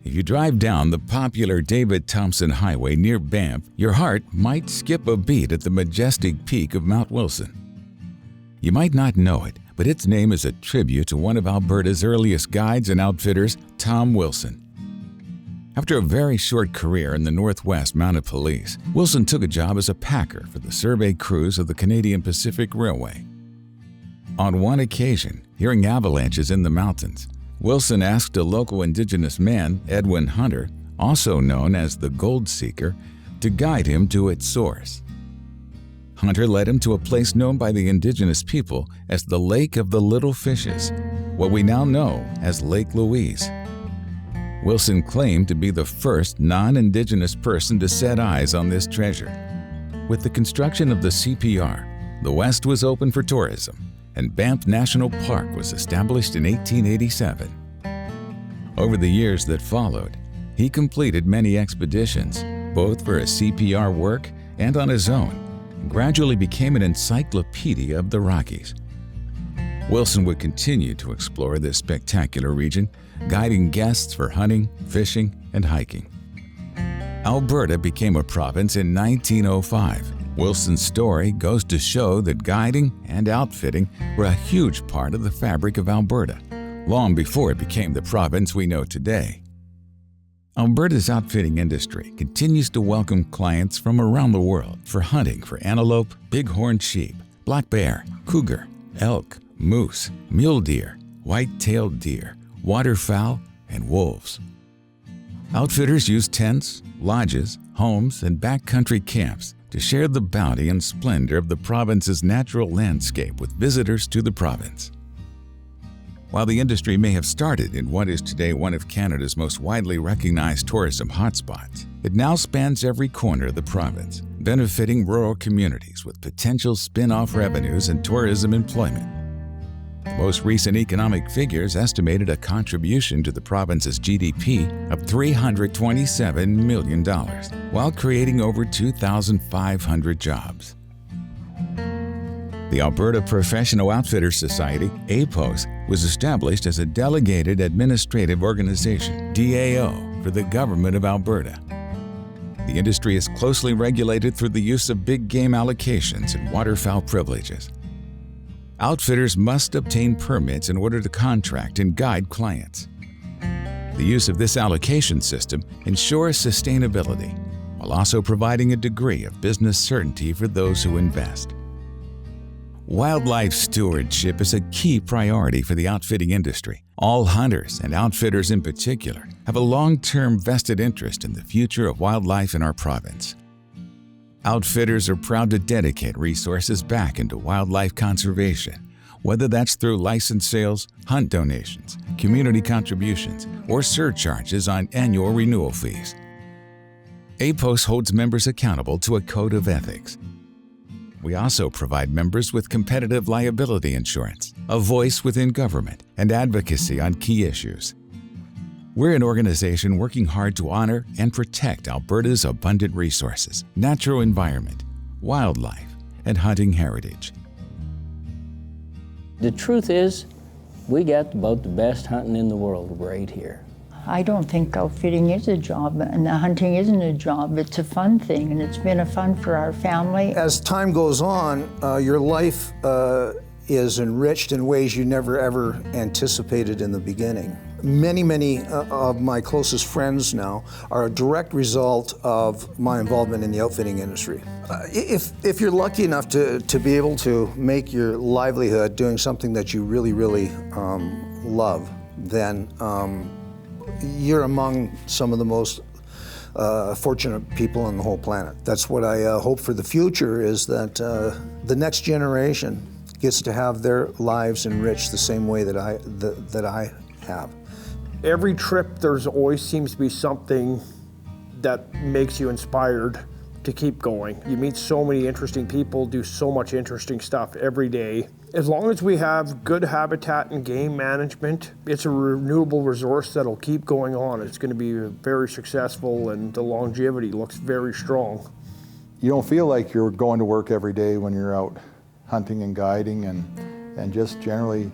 If you drive down the popular David Thompson Highway near Banff, your heart might skip a beat at the majestic peak of Mount Wilson. You might not know it, but its name is a tribute to one of Alberta's earliest guides and outfitters, Tom Wilson. After a very short career in the Northwest Mounted Police, Wilson took a job as a packer for the survey crews of the Canadian Pacific Railway. On one occasion, hearing avalanches in the mountains, Wilson asked a local Indigenous man, Edwin Hunter, also known as the Gold Seeker, to guide him to its source. Hunter led him to a place known by the Indigenous people as the Lake of the Little Fishes, what we now know as Lake Louise. Wilson claimed to be the first non-Indigenous person to set eyes on this treasure. With the construction of the CPR, the West was open for tourism, and Banff National Park was established in 1887. Over the years that followed, he completed many expeditions, both for his CPR work and on his own, and gradually became an encyclopedia of the Rockies. Wilson would continue to explore this spectacular region, guiding guests for hunting, fishing, and hiking. Alberta became a province in 1905. Wilson's story goes to show that guiding and outfitting were a huge part of the fabric of Alberta, long before it became the province we know today. Alberta's outfitting industry continues to welcome clients from around the world for hunting for antelope, bighorn sheep, black bear, cougar, elk, moose, mule deer, white-tailed deer, waterfowl, and wolves. Outfitters use tents, lodges, homes, and backcountry camps to share the bounty and splendor of the province's natural landscape with visitors to the province. While the industry may have started in what is today one of Canada's most widely recognized tourism hotspots, it now spans every corner of the province, benefiting rural communities with potential spin-off revenues and tourism employment. The most recent economic figures estimated a contribution to the province's GDP of $327 million, while creating over 2,500 jobs. The Alberta Professional Outfitters Society, APOS, was established as a delegated administrative organization, DAO, for the Government of Alberta. The industry is closely regulated through the use of big game allocations and waterfowl privileges. Outfitters must obtain permits in order to contract and guide clients. The use of this allocation system ensures sustainability, while also providing a degree of business certainty for those who invest. Wildlife stewardship is a key priority for the outfitting industry. All hunters, and outfitters in particular, have a long-term vested interest in the future of wildlife in our province. Outfitters are proud to dedicate resources back into wildlife conservation, whether that's through license sales, hunt donations, community contributions, or surcharges on annual renewal fees. APOS holds members accountable to a code of ethics. We also provide members with competitive liability insurance, a voice within government, and advocacy on key issues. We're an organization working hard to honor and protect Alberta's abundant resources, natural environment, wildlife, and hunting heritage. The truth is, we got about the best hunting in the world right here. I don't think outfitting is a job, and the hunting isn't a job. It's a fun thing, and it's been a fun for our family. As time goes on, your life is enriched in ways you never ever anticipated in the beginning. Many of my closest friends now are a direct result of my involvement in the outfitting industry. If you're lucky enough to be able to make your livelihood doing something that you really love, then you're among some of the most fortunate people on the whole planet. That's what I hope for the future, is that the next generation gets to have their lives enriched the same way that I have. Every trip, there's always seems to be something that makes you inspired to keep going. You meet so many interesting people, do so much interesting stuff every day. As long as we have good habitat and game management, it's a renewable resource that'll keep going on. It's going to be very successful, and the longevity looks very strong. You don't feel like you're going to work every day when you're out hunting and guiding, and just generally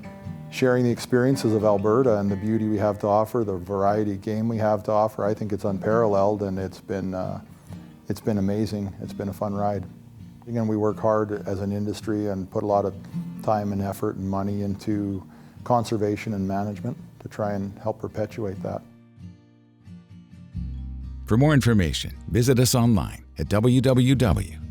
sharing the experiences of Alberta and the beauty we have to offer, the variety of game we have to offer. I think it's unparalleled, and it's been amazing. It's been a fun ride. Again, we work hard as an industry and put a lot of time and effort and money into conservation and management to try and help perpetuate that. For more information, visit us online at www.apos.ab.ca.